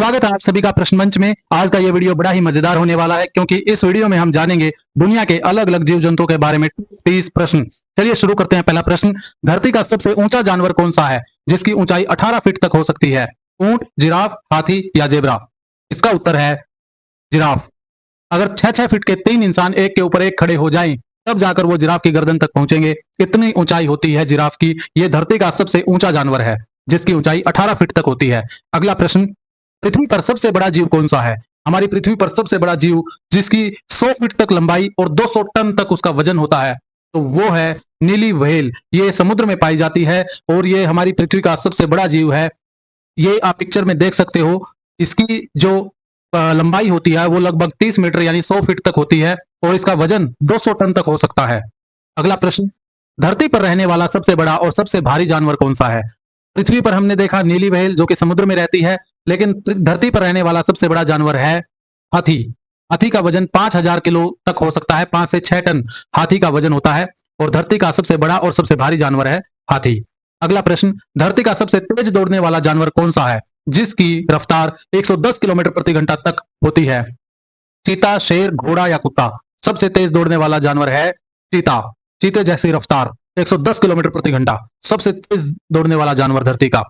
स्वागत है आप सभी का प्रश्न मंच में। आज का ये वीडियो बड़ा ही मजेदार होने वाला है क्योंकि इस वीडियो में हम जानेंगे दुनिया के अलग अलग जीव जंतुओं के बारे में 30 प्रश्न। चलिए शुरू करते हैं। पहला प्रश्न, धरती का सबसे ऊंचा जानवर कौन सा है जिसकी ऊंचाई 18 फीट तक हो सकती है? ऊंट, जिराफ, हाथी या जेबरा? इसका उत्तर है जिराफ। अगर 6-6 फीट के 3 इंसान एक के ऊपर एक खड़े हो जाएं तब जाकर वो जिराफ की गर्दन तक पहुंचेंगे। इतनी ऊंचाई होती है जिराफ की। ये धरती का सबसे ऊंचा जानवर है जिसकी ऊंचाई 18 फीट तक होती है। अगला प्रश्न, पृथ्वी पर सबसे बड़ा जीव कौन सा है? हमारी पृथ्वी पर सबसे बड़ा जीव जिसकी 100 फीट तक लंबाई और 200 टन तक उसका वजन होता है तो वो है नीली व्हेल। ये समुद्र में पाई जाती है और ये हमारी पृथ्वी का सबसे बड़ा जीव है। ये आप पिक्चर में देख सकते हो। इसकी जो लंबाई होती है वो लगभग 30 मीटर यानी 100 फीट तक होती है और इसका वजन 200 टन तक हो सकता है। अगला प्रश्न, धरती पर रहने वाला सबसे बड़ा और सबसे भारी जानवर कौन सा है? पृथ्वी पर हमने देखा नीली व्हेल जो कि समुद्र में रहती है, लेकिन धरती पर रहने वाला सबसे बड़ा जानवर है हाथी। हाथी का वजन 5000 किलो तक हो सकता है। 5 से 6 टन हाथी का वजन होता है और धरती का सबसे बड़ा और सबसे भारी जानवर है हाथी। अगला प्रश्न, धरती का सबसे तेज दौड़ने वाला जानवर कौन सा है जिसकी रफ्तार 110 किलोमीटर प्रति घंटा तक होती है? चीता, शेर, घोड़ा या कुत्ता? सबसे तेज दौड़ने वाला जानवर है चीता। चीते जैसी रफ्तार 110 किलोमीटर प्रति घंटा, सबसे तेज दौड़ने वाला जानवर धरती का।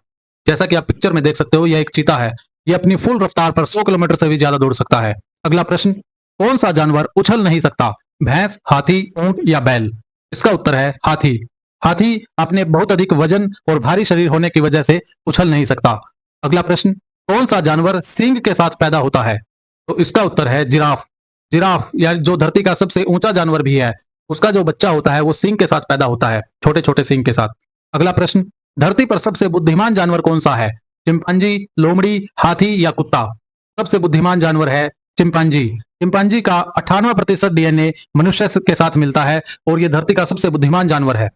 जैसा कि आप पिक्चर में देख सकते हो, यह एक चीता है। यह अपनी फुल रफ्तार पर 100 किलोमीटर से भी ज्यादा दौड़ सकता है। अगला प्रश्न, कौन सा जानवर उछल नहीं सकता? भैंस, हाथी, ऊंट या बैल? इसका उत्तर है हाथी। हाथी अपने बहुत अधिक वजन और भारी शरीर होने की वजह से उछल नहीं सकता। अगला प्रश्न, कौन सा जानवर सींग के साथ पैदा होता है? तो इसका उत्तर है जिराफ। जिराफ या जो धरती का सबसे ऊंचा जानवर भी है, उसका जो बच्चा होता है वो सींग के साथ पैदा होता है, छोटे छोटे सींग के साथ। अगला प्रश्न, धरती पर सबसे बुद्धिमान जानवर कौन सा है? चिंपांजी, लोमड़ी, हाथी या कुत्ता? सबसे बुद्धिमान जानवर है चिंपांजी। चिंपांजी का 98% डीएनए मनुष्य के साथ मिलता है और यह धरती का सबसे बुद्धिमान जानवर है।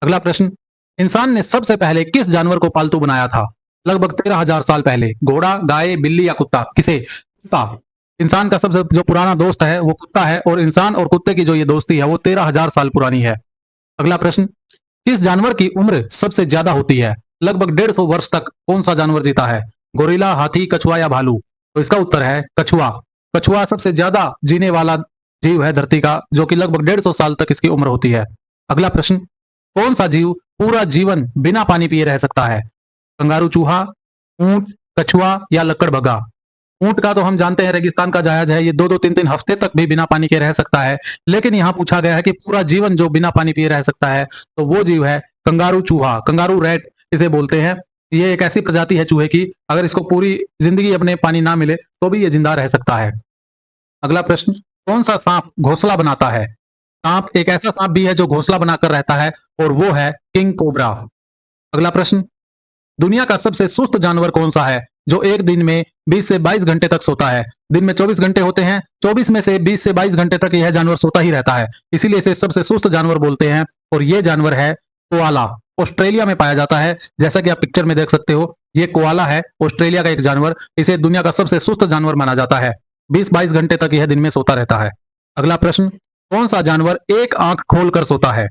अगला प्रश्न, इंसान ने सबसे पहले किस जानवर को पालतू बनाया था? लगभग 13,000 साल पहले। घोड़ा, गाय, बिल्ली या कुत्ता? किसे? कुत्ता। इंसान का सबसे जो पुराना दोस्त है वो कुत्ता है और इंसान और कुत्ते की जो ये दोस्ती है वो 13,000 साल पुरानी है। अगला प्रश्न, किस जानवर की उम्र सबसे ज्यादा होती है? लगभग 150 वर्ष तक कौन सा जानवर जीता है? गोरिल्ला, हाथी, कछुआ या भालू? तो इसका उत्तर है कछुआ। कछुआ सबसे ज्यादा जीने वाला जीव है धरती का, जो कि लगभग 150 साल तक इसकी उम्र होती है। अगला प्रश्न, कौन सा जीव पूरा जीवन बिना पानी पिए रह सकता है? कंगारू चूहा, ऊंट, कछुआ या लकड़बग्गा? ऊंट का तो हम जानते हैं रेगिस्तान का जायज है, ये 2-2 3-3 हफ्ते तक भी बिना पानी के रह सकता है। लेकिन यहाँ पूछा गया है कि पूरा जीवन जो बिना पानी पिए रह सकता है तो वो जीव है कंगारू चूहा। कंगारू रैट इसे बोलते हैं। ये एक ऐसी प्रजाति है चूहे की, अगर इसको पूरी जिंदगी अपने पानी ना मिले तो भी ये जिंदा रह सकता है। अगला प्रश्न, कौन सा सांप घोंसला बनाता है? सांप एक ऐसा सांप भी है जो घोंसला बनाकर रहता है और वो है किंग कोबरा। अगला प्रश्न, दुनिया का सबसे सुस्त जानवर कौन सा है जो एक दिन में 20 से 22 घंटे तक सोता है? दिन में 24 घंटे होते हैं, 24 में से 20 से 22 घंटे तक यह जानवर सोता ही रहता है, इसीलिए इसे सबसे सुस्त जानवर बोलते हैं और यह जानवर है कोआला। ऑस्ट्रेलिया में पाया जाता है। जैसा कि आप पिक्चर में देख सकते हो, ये कोआला है, ऑस्ट्रेलिया का एक जानवर। इसे दुनिया का सबसे सुस्त जानवर माना जाता है। 20-22 घंटे तक यह दिन में सोता रहता है। अगला प्रश्न, कौन सा जानवर एक आंख खोलकर सोता है?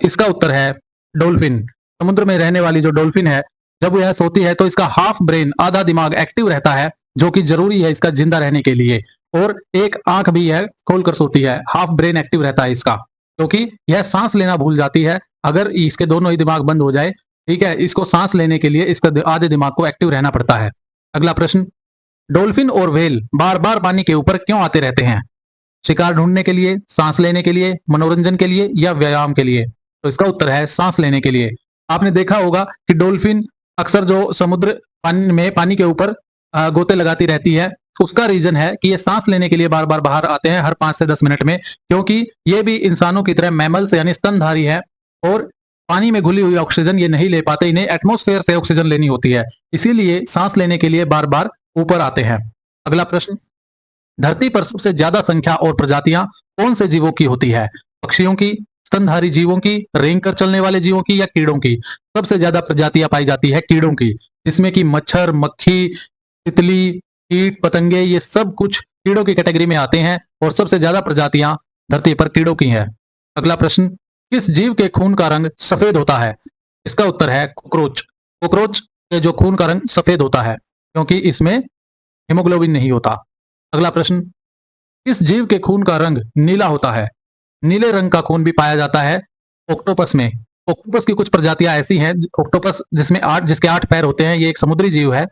इसका उत्तर है डॉल्फिन। समुद्र में रहने वाली जो डॉल्फिन है, जब यह सोती है तो इसका हाफ ब्रेन, आधा दिमाग एक्टिव रहता है, जो कि जरूरी है इसका जिंदा रहने के लिए। और एक आंख भी यह खोलकर सोती है, हाफ ब्रेन एक्टिव रहता है इसका, क्योंकि यह सांस लेना भूल जाती है अगर इसके दोनों ही दिमाग बंद हो जाए। ठीक है, इसको सांस लेने के लिए इसका आधे दिमाग को एक्टिव रहना पड़ता है। अगला प्रश्न, डॉल्फिन और व्हेल बार बार पानी के ऊपर क्यों आते रहते हैं? शिकार ढूंढने के लिए, सांस लेने के लिए, मनोरंजन के लिए या व्यायाम के लिए? तो इसका उत्तर है सांस लेने के लिए। आपने देखा होगा कि डॉल्फिन अक्सर जो समुद्र पानी में पानी के ऊपर गोते लगाती रहती है, उसका रीजन है कि ये सांस लेने के लिए बार बार बाहर आते हैं हर 5 से 10 मिनट में, क्योंकि ये भी इंसानों की तरह मैमल्स यानी स्तनधारी है और पानी में घुली हुई ऑक्सीजन ये नहीं ले पाते, इन्हें एटमॉस्फेयर से ऑक्सीजन लेनी होती है, इसीलिए सांस लेने के लिए बार बार ऊपर आते हैं। अगला प्रश्न, धरती पर सबसे ज्यादा संख्या और प्रजातियां कौन से जीवों की होती है? पक्षियों की, स्तनधारी जीवों की, रेंग कर चलने वाले जीवों की या कीड़ों की? सबसे ज्यादा प्रजातियां पाई जाती है कीड़ों की, जिसमें कि मच्छर, मक्खी, तितली, कीट पतंगे, ये सब कुछ कीड़ों की कैटेगरी में आते हैं और सबसे ज्यादा प्रजातियां धरती पर कीड़ों की हैं। अगला प्रश्न, किस जीव के खून का रंग सफेद होता है? इसका उत्तर है कॉकरोच। कॉकरोच के जो खून का रंग सफेद होता है क्योंकि इसमें हेमोग्लोबिन नहीं होता। अगला प्रश्न, किस जीव के खून का रंग नीला होता है? नीले रंग का खून भी पाया जाता है ऑक्टोपस में। ऑक्टोपस की कुछ प्रजातियां ऐसी हैं, ऑक्टोपस जिसके 8 पैर होते हैं, ये एक समुद्री जीव है।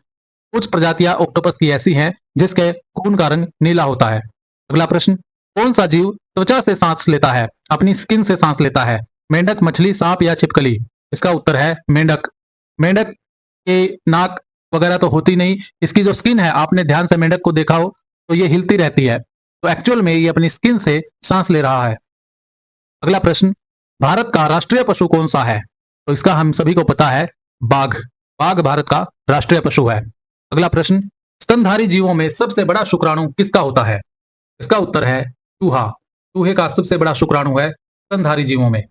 कुछ प्रजातियां ऑक्टोपस की ऐसी हैं जिसके खून का रंग नीला होता है। अगला प्रश्न, कौन सा जीव त्वचा से सांस लेता है, अपनी स्किन से सांस लेता है? मेंढक, मछली, सांप या छिपकली? इसका उत्तर है मेंढक। मेंढक के नाक वगैरह तो होती नहीं, इसकी जो स्किन है, आपने ध्यान से मेंढक को देखा हो तो ये हिलती रहती है, तो एक्चुअल में ये अपनी स्किन से सांस ले रहा है। अगला प्रश्न, भारत का राष्ट्रीय पशु कौन सा है? तो इसका हम सभी को पता है, बाघ। बाघ भारत का राष्ट्रीय पशु है। अगला प्रश्न, स्तनधारी जीवों में सबसे बड़ा शुक्राणु किसका होता है? इसका उत्तर है चूहा। चूहे का सबसे बड़ा शुक्राणु है स्तनधारी जीवों में।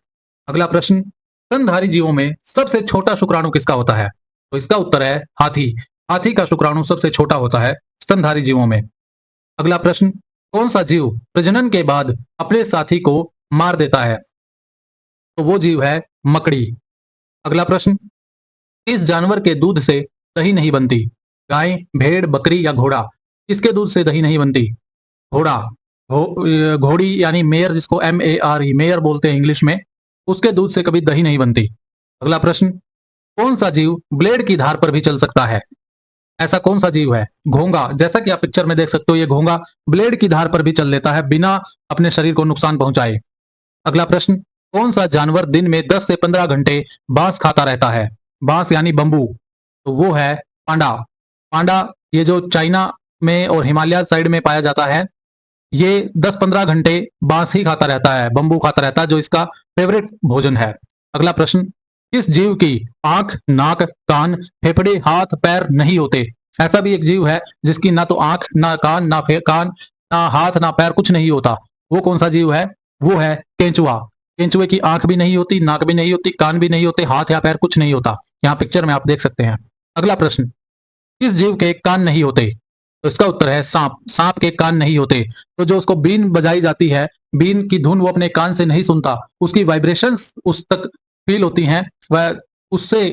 अगला प्रश्न, स्तनधारी जीवों में सबसे छोटा शुक्राणु किसका होता है? तो इसका उत्तर है हाथी। हाथी का शुक्राणु सबसे छोटा होता है स्तनधारी जीवों में। अगला प्रश्न, कौन सा जीव प्रजनन के बाद अपने साथी को मार देता है? तो वो जीव है मकड़ी। अगला प्रश्न, किस जानवर के दूध से दही नहीं बनती? गाय, भेड़, बकरी या घोड़ा? किसके दूध से दही नहीं बनती? घोड़ा। घोड़ी यानी मेयर, जिसको MERE मेयर बोलते हैं इंग्लिश में, उसके दूध से कभी दही नहीं बनती। अगला प्रश्न, कौन सा जीव ब्लेड की धार पर भी चल सकता है? ऐसा कौन सा जीव है? घोंगा। जैसा कि आप पिक्चर में देख सकते हो, ये घोंगा ब्लेड की धार पर भी चल लेता है बिना अपने शरीर को नुकसान पहुंचाए। अगला प्रश्न, कौन सा जानवर दिन में 10 से 15 घंटे बांस खाता रहता है? बांस यानी बंबू। तो वो है पांडा। पांडा, ये जो चाइना में और हिमालय साइड में पाया जाता है, ये 10-15 घंटे बांस ही खाता रहता है, बंबू खाता रहता है, जो इसका फेवरेट भोजन है। अगला प्रश्न, किस जीव की आंख, नाक, कान, फेफड़े, हाथ, पैर नहीं होते? ऐसा भी एक जीव है जिसकी ना तो आंख, ना कान, कान, ना हाथ, ना पैर, कुछ नहीं होता। वो कौन सा जीव है? वो है केंचुआ। केंचुए की आंख भी नहीं होती, नाक भी नहीं होती, कान भी नहीं होते, हाथ या पैर कुछ नहीं होता। यहाँ पिक्चर में आप देख सकते हैं। अगला प्रश्न, किस जीव के कान नहीं होते? तो इसका उत्तर है सांप। सांप के कान नहीं होते, तो जो उसको बीन बजाई जाती है, बीन की धुन वो अपने कान से नहीं सुनता, उसकी वाइब्रेशंस उस तक फील होती हैं, वह उससे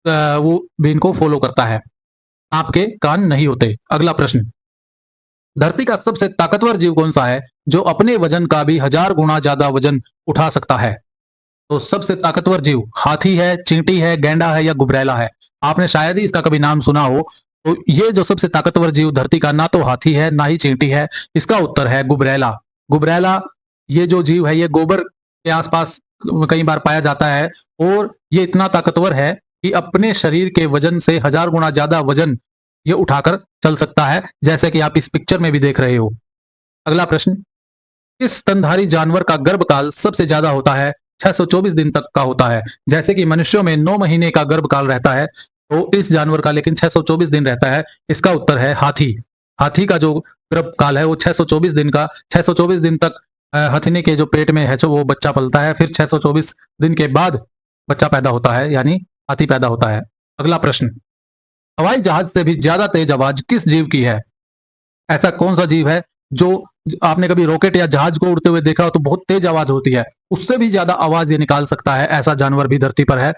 वो बीन को फॉलो करता है। सांप के कान नहीं होते। अगला प्रश्न, धरती का सबसे ताकतवर जीव कौन सा है जो अपने वजन का भी 1000 गुना ज्यादा वजन उठा सकता है? तो सबसे ताकतवर जीव हाथी है, चींटी है, गैंडा है या गुबरैला है? आपने शायद ही इसका कभी नाम सुना हो। तो ये जो सबसे ताकतवर जीव धरती का, ना तो हाथी है ना ही चींटी है, इसका उत्तर है गुबरैला। गुबरैला, ये जो जीव है, ये गोबर के आसपास कई बार पाया जाता है, और ये इतना ताकतवर है कि अपने शरीर के वजन से 1000 गुना ज्यादा वजन ये उठाकर चल सकता है, जैसे कि आप इस पिक्चर में भी देख रहे हो। अगला प्रश्न, किस स्तनधारी जानवर का गर्भकाल सबसे ज्यादा होता है? 624 दिन तक का होता है। जैसे कि मनुष्यों में 9 महीने का गर्भकाल रहता है, तो इस जानवर का लेकिन 624 दिन रहता है। इसका उत्तर है हाथी। हाथी का जो गर्भकाल है वो 624 दिन का, 624 दिन तक हथिनी के जो पेट में है जो वो बच्चा पलता है, फिर 624 दिन के बाद बच्चा पैदा होता है, यानी हाथी पैदा होता है। अगला प्रश्न, हवाई जहाज से भी ज्यादा तेज आवाज किस जीव की है? ऐसा कौन सा जीव है जो, आपने कभी रॉकेट या जहाज को उड़ते हुए देखा हो तो बहुत तेज आवाज होती है, उससे भी ज्यादा आवाज ये निकाल सकता है, ऐसा जानवर भी धरती पर है।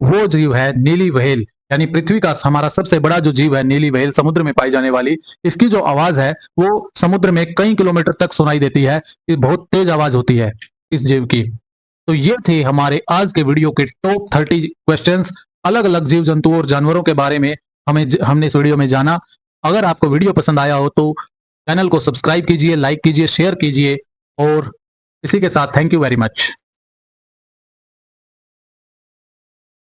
वो जीव है नीली व्हेल। यानी पृथ्वी का हमारा सबसे बड़ा जो जीव है नीली व्हेल, समुद्र में पाई जाने वाली, इसकी जो आवाज है वो समुद्र में कई किलोमीटर तक सुनाई देती है। ये बहुत तेज आवाज होती है इस जीव की। तो ये थे हमारे आज के वीडियो के टॉप 30 क्वेश्चंस, अलग अलग जीव जंतुओं और जानवरों के बारे में हमने इस वीडियो में जाना। अगर आपको वीडियो पसंद आया हो तो चैनल को सब्सक्राइब कीजिए, लाइक कीजिए, शेयर कीजिए, और इसी के साथ थैंक यू वेरी मच।